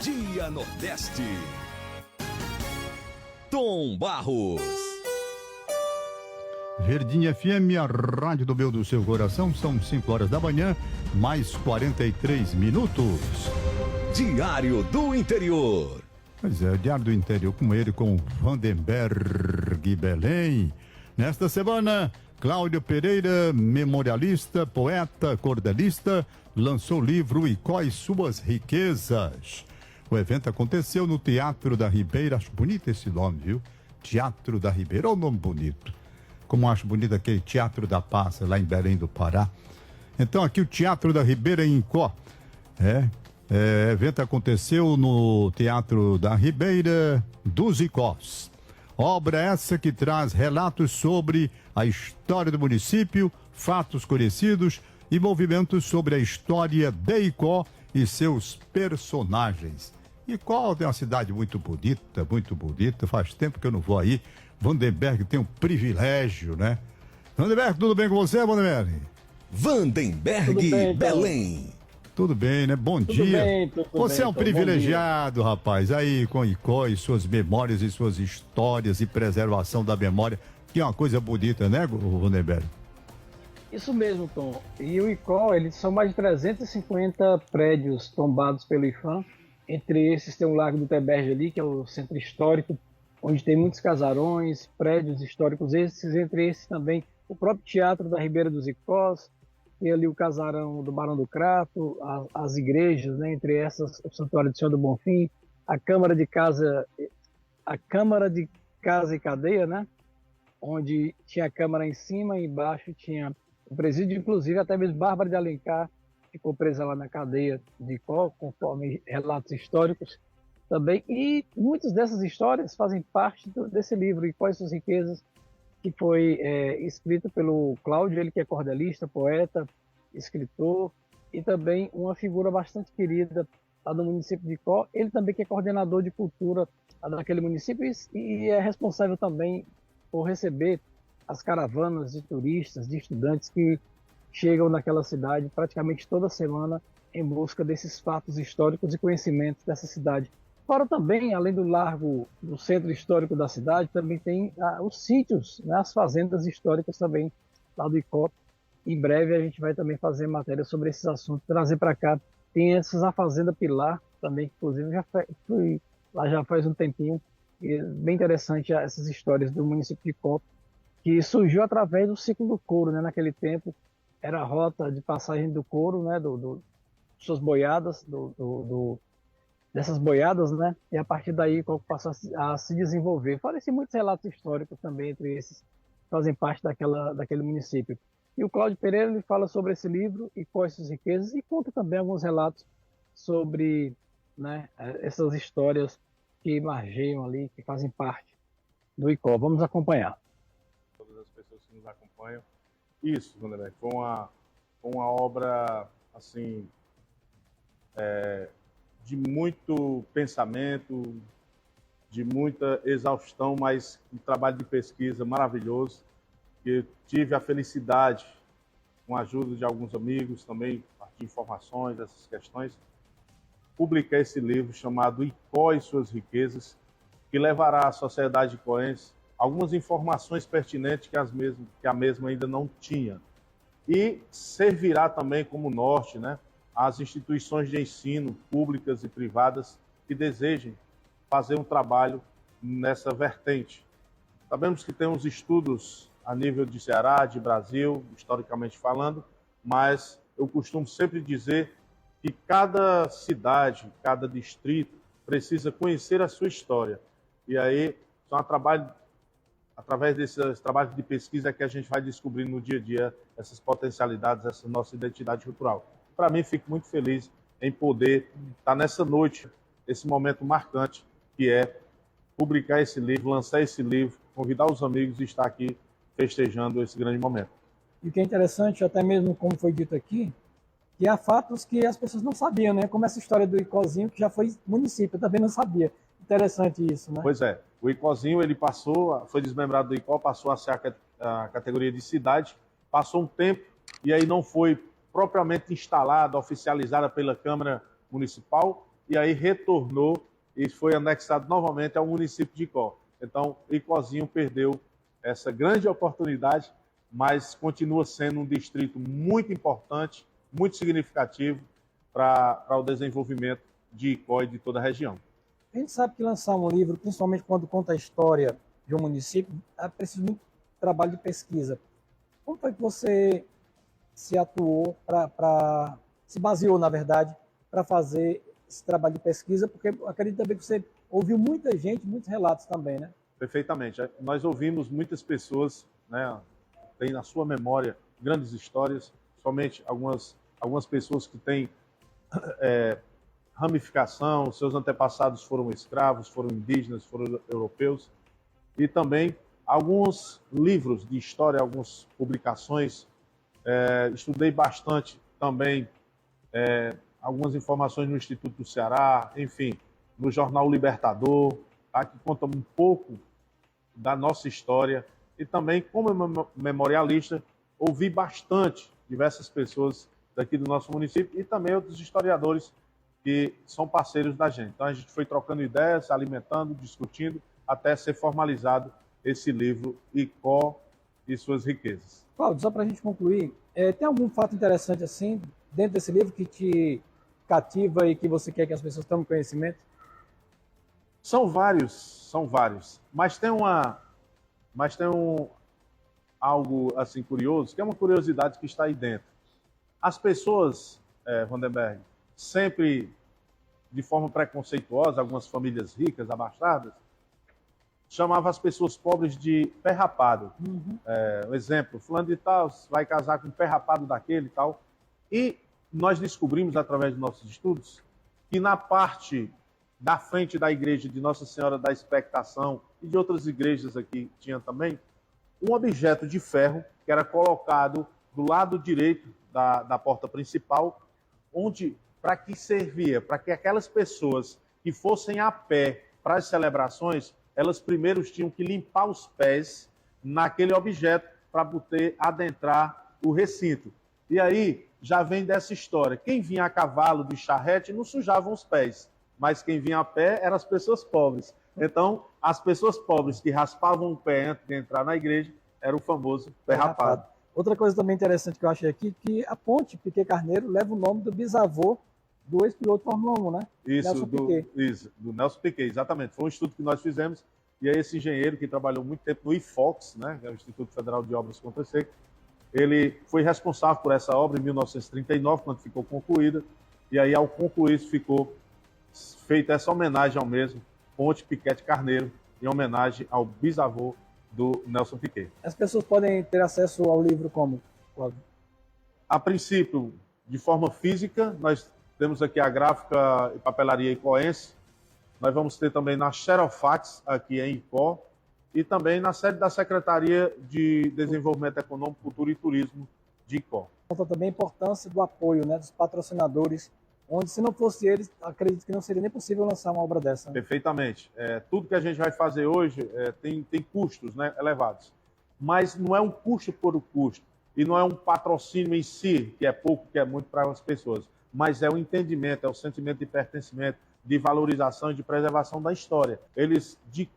Dia Nordeste. Tom Barros. Verdinha FM, a rádio do meu do seu coração, são 5 horas da manhã, mais 43 minutos. Diário do Interior. Pois é, Diário do Interior com ele, com Vandenberg Belém. Nesta semana, Cláudio Pereira, memorialista, poeta, cordelista, lançou o livro Icó e Suas Riquezas. O evento aconteceu no Teatro da Ribeira. Acho bonito esse nome, viu? Teatro da Ribeira, olha o nome bonito. Como acho bonito aquele Teatro da Paz, lá em Belém do Pará. Então aqui o Teatro da Ribeira em Icó. O evento aconteceu no Teatro da Ribeira dos Icós. Obra essa que traz relatos sobre a história do município, fatos conhecidos e movimentos sobre a história de Icó e seus personagens. Icó é uma cidade muito bonita, faz tempo que eu não vou aí. Vandenberg tem um privilégio, né? Vandenberg, tudo bem com você, Vandenberg? Vandenberg Belém. Tudo bem, né? Bom dia. Você é um privilegiado, rapaz, aí com Icó e suas memórias e suas histórias e preservação da memória, que é uma coisa bonita, né, Vandenberg? Isso mesmo, Tom. E o Icó, eles são mais de 350 prédios tombados pelo IPHAN. Entre esses tem o Largo do Teberge ali, que é o centro histórico, onde tem muitos casarões, prédios históricos entre esses também o próprio Teatro da Ribeira dos Icós, tem ali o casarão do Barão do Crato, as igrejas, né, entre essas o Santuário do Senhor do Bonfim, a Câmara de Casa e Cadeia, né, onde tinha a Câmara em cima e embaixo tinha o presídio, inclusive até mesmo Bárbara de Alencar ficou presa lá na cadeia de Icó, conforme relatos históricos também, e muitas dessas histórias fazem parte desse livro, Icó e Suas Riquezas, que foi escrito pelo Cláudio, ele que é cordelista, poeta, escritor, e também uma figura bastante querida lá do município de Icó, ele também que é coordenador de cultura daquele município e é responsável também por receber as caravanas de turistas, de estudantes que chegam naquela cidade praticamente toda semana em busca desses fatos históricos e conhecimentos dessa cidade. Fora também, além do largo do centro histórico da cidade, também tem os sítios, né, as fazendas históricas também lá do Icó. Em breve a gente vai também fazer matéria sobre esses assuntos, trazer para cá. Tem a Fazenda Pilar também, que inclusive fui lá já faz um tempinho. E é bem interessante essas histórias do município de Icó, que surgiu através do ciclo do couro, né? Naquele tempo era a rota de passagem do couro, né? Suas boiadas, dessas boiadas, né? E a partir daí passou a se desenvolver. Falei-se muitos relatos históricos também entre esses que fazem parte daquele município. E o Cláudio Pereira ele fala sobre esse livro e quais suas riquezas e conta também alguns relatos sobre, né, essas histórias que margeiam ali, que fazem parte do Icó. Vamos acompanhar. Todas as pessoas que nos acompanham. Isso, Vanderlei, foi uma obra assim de muito pensamento, de muita exaustão, mas um trabalho de pesquisa maravilhoso, que eu tive a felicidade, com a ajuda de alguns amigos também, de informações, dessas questões, publicar esse livro chamado Icó e Suas Riquezas, que levará à sociedade icoense algumas informações pertinentes que a mesma ainda não tinha. E servirá também como norte, né, às instituições de ensino, públicas e privadas, que desejem fazer um trabalho nessa vertente. Sabemos que temos estudos a nível de Ceará, de Brasil, historicamente falando, mas eu costumo sempre dizer que cada cidade, cada distrito precisa conhecer a sua história. E aí, através desses trabalhos de pesquisa que a gente vai descobrindo no dia a dia essas potencialidades, essa nossa identidade cultural. Para mim, fico muito feliz em poder estar nessa noite, esse momento marcante, que é publicar esse livro, lançar esse livro, convidar os amigos e estar aqui festejando esse grande momento. E o que é interessante, até mesmo como foi dito aqui, que há fatos que as pessoas não sabiam, né? Como essa história do Icózinho, que já foi município, eu também não sabia. Interessante isso, né? Pois é. O Icózinho, ele foi desmembrado do Icó, passou a ser a categoria de cidade, passou um tempo e aí não foi propriamente instalada, oficializada pela Câmara Municipal, e aí retornou e foi anexado novamente ao município de Icó. Então, Icozinho perdeu essa grande oportunidade, mas continua sendo um distrito muito importante, muito significativo para o desenvolvimento de Icó e de toda a região. A gente sabe que lançar um livro, principalmente quando conta a história de um município, é preciso muito trabalho de pesquisa. Como foi que você se atuou, se baseou, na verdade, para fazer esse trabalho de pesquisa? Porque eu acredito também que você ouviu muita gente, muitos relatos também, né? Perfeitamente. Nós ouvimos muitas pessoas, né, têm na sua memória grandes histórias, somente algumas pessoas que têm ramificação, seus antepassados foram escravos, foram indígenas, foram europeus, e também alguns livros de história, algumas publicações. Estudei bastante também algumas informações no Instituto do Ceará, enfim, no jornal Libertador, tá, que conta um pouco da nossa história. E também, como memorialista, ouvi bastante diversas pessoas daqui do nosso município e também outros historiadores que são parceiros da gente. Então, a gente foi trocando ideias, se alimentando, discutindo, até ser formalizado esse livro Icó e suas riquezas. Cláudio, só para a gente concluir, tem algum fato interessante assim dentro desse livro que te cativa e que você quer que as pessoas tomem conhecimento? São vários, mas tem algo assim curioso, que é uma curiosidade que está aí dentro. As pessoas, Vandenberg, sempre de forma preconceituosa, algumas famílias ricas, abastadas, chamavam as pessoas pobres de pé rapado. Um exemplo, fulano de tal vai casar com um pé rapado daquele e tal. E nós descobrimos, através dos nossos estudos, que na parte da frente da igreja de Nossa Senhora da Expectação e de outras igrejas aqui tinha também, um objeto de ferro que era colocado do lado direito da porta principal, onde, para que servia? Para que aquelas pessoas que fossem a pé para as celebrações, elas primeiro tinham que limpar os pés naquele objeto para poder adentrar o recinto. E aí já vem dessa história. Quem vinha a cavalo de charrete não sujavam os pés, mas quem vinha a pé eram as pessoas pobres. Então, as pessoas pobres que raspavam o pé antes de entrar na igreja era o famoso pé rapado. Outra coisa também interessante que eu achei aqui, que a ponte Piquet Carneiro leva o nome do bisavô do ex-piloto Fórmula 1, né? Isso, do Nelson Piquet, exatamente. Foi um estudo que nós fizemos, e aí esse engenheiro que trabalhou muito tempo no IFOX, né, que é o Instituto Federal de Obras Contra Seca, ele foi responsável por essa obra em 1939, quando ficou concluída, e aí ao concluir isso ficou feita essa homenagem ao mesmo, Ponte Piquet Carneiro, em homenagem ao bisavô do Nelson Piquet. As pessoas podem ter acesso ao livro como? A princípio, de forma física, nós temos aqui a gráfica e papelaria icoense, nós vamos ter também na Xerofax, aqui em Icó, e também na sede da Secretaria de Desenvolvimento Econômico, Cultura e Turismo de Icó. Conta também a importância do apoio, né, dos patrocinadores, onde se não fosse eles, acredito que não seria nem possível lançar uma obra dessa. Né? Perfeitamente. Tudo que a gente vai fazer hoje tem custos, né, elevados, mas não é um custo por o custo, e não é um patrocínio em si, que é pouco, que é muito para as pessoas, mas é o entendimento, é o sentimento de pertencimento, de valorização e de preservação da história. Eles, de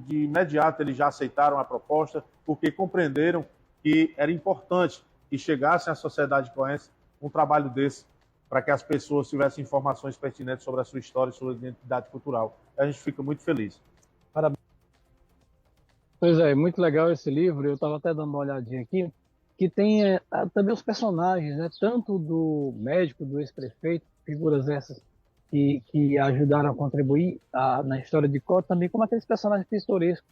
imediato, eles já aceitaram a proposta, porque compreenderam que era importante que chegasse à sociedade icoense um trabalho desse, para que as pessoas tivessem informações pertinentes sobre a sua história e sua identidade cultural. A gente fica muito feliz. Parabéns. Pois é, muito legal esse livro, eu estava até dando uma olhadinha aqui, que tem também os personagens, né? Tanto do médico, do ex-prefeito, figuras essas que ajudaram a contribuir na história de Icó, também como aqueles personagens pitorescos,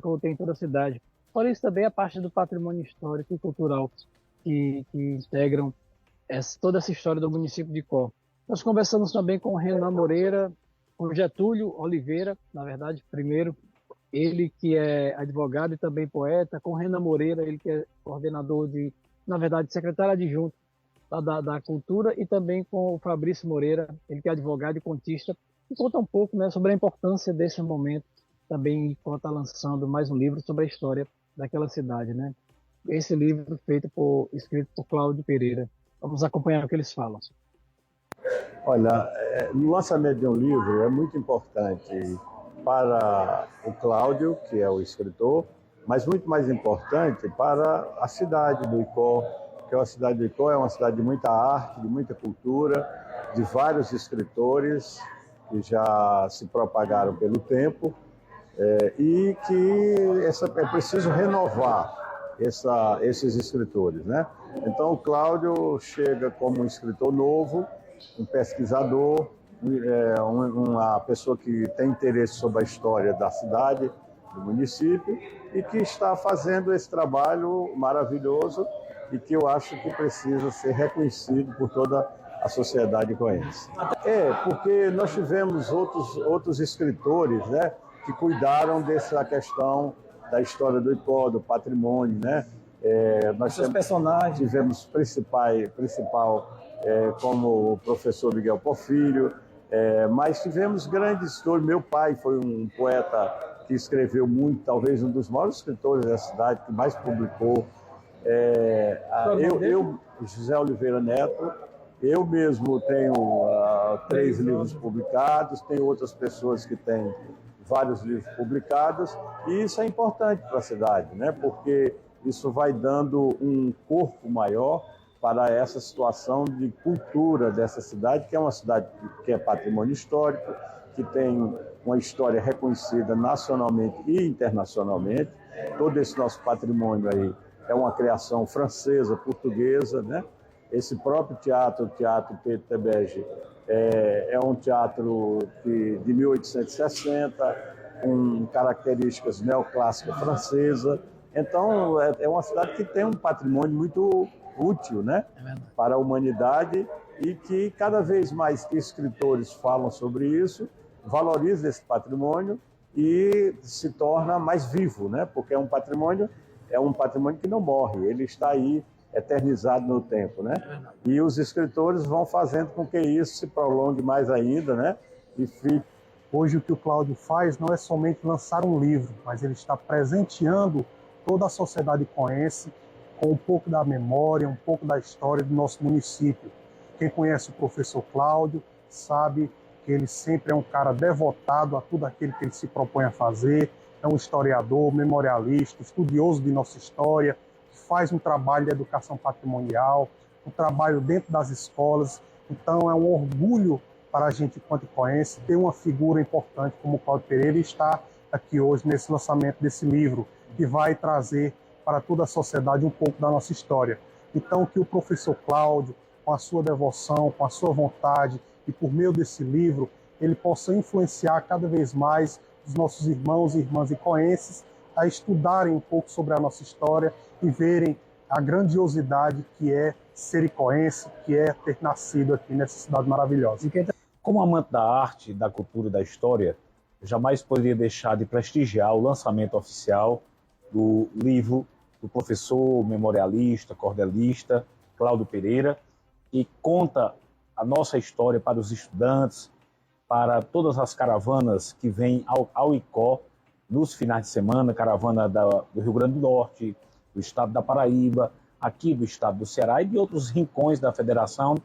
como tem em toda a cidade. Fora isso também a parte do patrimônio histórico e cultural que integram toda essa história do município de Icó. Nós conversamos também com o Renan Moreira, com Getúlio Oliveira, na verdade, primeiro, ele que é advogado e também poeta, com o Renan Moreira, ele que é coordenador na verdade, secretário adjunto da Cultura, e também com o Fabrício Moreira, ele que é advogado e contista, que conta um pouco, né, sobre a importância desse momento, também Icó está lançando mais um livro sobre a história daquela cidade, né? Esse livro escrito por Cláudio Pereira. Vamos acompanhar o que eles falam. Olha, no lançamento de um livro é muito importante para o Cláudio, que é o escritor, mas muito mais importante para a cidade do Icó, que a cidade do Icó é uma cidade de muita arte, de muita cultura, de vários escritores que já se propagaram pelo tempo, e que é preciso renovar esses escritores, né? Então o Cláudio chega como um escritor novo, um pesquisador, uma pessoa que tem interesse sobre a história da cidade, do município, e que está fazendo esse trabalho maravilhoso e que eu acho que precisa ser reconhecido por toda a sociedade icoense. Porque nós tivemos outros escritores, né, que cuidaram dessa questão da história do Icó, do patrimônio, né? Nós tivemos principal como o professor Miguel Porfírio, mas tivemos grandes escritores. Meu pai foi um poeta que escreveu muito, talvez um dos maiores escritores da cidade, que mais publicou. José Oliveira Neto, eu mesmo tenho 3 livros publicados, tem outras pessoas que têm vários livros publicados, e isso é importante para a cidade, né? Porque isso vai dando um corpo maior para essa situação de cultura dessa cidade, que é uma cidade que é patrimônio histórico, que tem uma história reconhecida nacionalmente e internacionalmente. Todo esse nosso patrimônio aí é uma criação francesa, portuguesa, né? Esse próprio teatro, o Teatro Pedro Tebege, é um teatro de 1860, com características neoclássicas francesas. Então, é uma cidade que tem um patrimônio muito útil, né, para a humanidade, e que cada vez mais que escritores falam sobre isso, valoriza esse patrimônio e se torna mais vivo, né, porque é um patrimônio que não morre, ele está aí eternizado no tempo, né? E os escritores vão fazendo com que isso se prolongue mais ainda, né? E fique. Hoje o que o Cláudio faz não é somente lançar um livro, mas ele está presenteando toda a sociedade icoense com um pouco da memória, um pouco da história do nosso município. Quem conhece o professor Cláudio sabe que ele sempre é um cara devotado a tudo aquilo que ele se propõe a fazer, é um historiador, memorialista, estudioso de nossa história, faz um trabalho de educação patrimonial, um trabalho dentro das escolas. Então é um orgulho para a gente, enquanto icoense, ter uma figura importante como o Cláudio Pereira e estar aqui hoje nesse lançamento desse livro, que vai trazer para toda a sociedade um pouco da nossa história. Então que o professor Cláudio, com a sua devoção, com a sua vontade, e por meio desse livro, ele possa influenciar cada vez mais os nossos irmãos e irmãs icoenses a estudarem um pouco sobre a nossa história e verem a grandiosidade que é ser icoense, que é ter nascido aqui nessa cidade maravilhosa. Como amante da arte, da cultura e da história, eu jamais poderia deixar de prestigiar o lançamento oficial do livro do professor memorialista, cordelista, Cláudio Pereira, que conta a nossa história para os estudantes, para todas as caravanas que vêm ao Icó nos finais de semana, caravana do Rio Grande do Norte, do estado da Paraíba, aqui do estado do Ceará e de outros rincões da federação,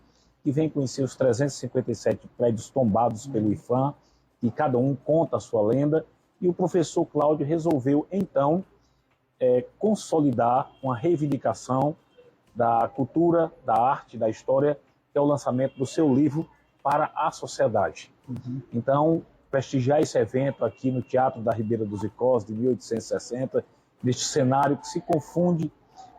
que vem conhecer os 357 prédios tombados pelo IPHAN, e cada um conta a sua lenda. E o professor Cláudio resolveu, então, consolidar uma reivindicação da cultura, da arte, da história, que é o lançamento do seu livro para a sociedade. Então, prestigiar esse evento aqui no Teatro da Ribeira dos Icós, de 1860, neste cenário que se confunde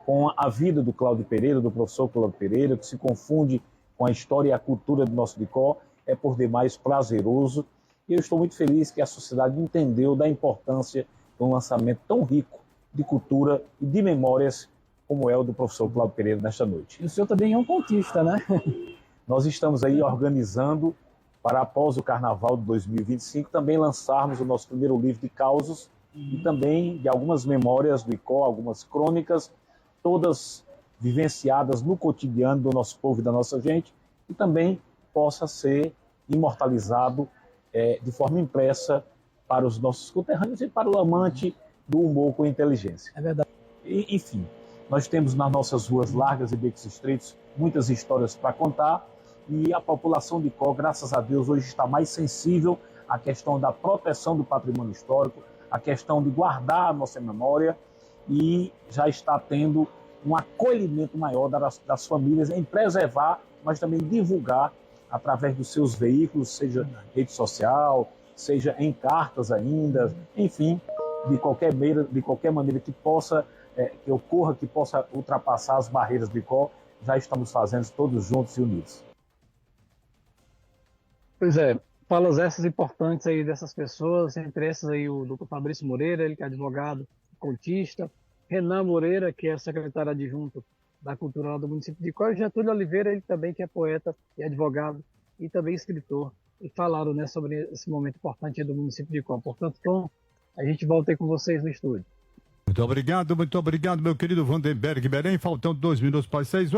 com a vida do Cláudio Pereira, do professor Cláudio Pereira, que se confunde com a história e a cultura do nosso Icó, é por demais prazeroso. E eu estou muito feliz que a sociedade entendeu da importância de um lançamento tão rico de cultura e de memórias como é o do professor Cláudio Pereira nesta noite. E o senhor também é um contista, né? Nós estamos aí organizando para, após o Carnaval de 2025, também lançarmos o nosso primeiro livro de causos e também de algumas memórias do Icó, algumas crônicas, todas vivenciadas no cotidiano do nosso povo e da nossa gente, e também possa ser imortalizado de forma impressa para os nossos conterrâneos e para o amante do humor com inteligência. É verdade. Enfim, nós temos nas nossas ruas largas e becos estreitos muitas histórias para contar, e a população de Icó, graças a Deus, hoje está mais sensível à questão da proteção do patrimônio histórico, à questão de guardar a nossa memória, e já está tendo um acolhimento maior das famílias em preservar, mas também divulgar através dos seus veículos, seja rede social, seja em cartas ainda, enfim, de qualquer maneira que possa, que ocorra, que possa ultrapassar as barreiras de Icó, já estamos fazendo todos juntos e unidos. Pois é, falas essas importantes aí dessas pessoas, entre essas aí o Dr. Fabrício Moreira, ele que é advogado, contista, Renan Moreira, que é secretário adjunto da Cultura lá do município de Icó, e Getúlio Oliveira, ele também que é poeta e advogado e também escritor, e falaram, né, sobre esse momento importante do município de Icó. Portanto, Tom, a gente volta aí com vocês no estúdio. Muito obrigado, meu querido Vandenberg Belém. Faltando 2 minutos para as 6 horas.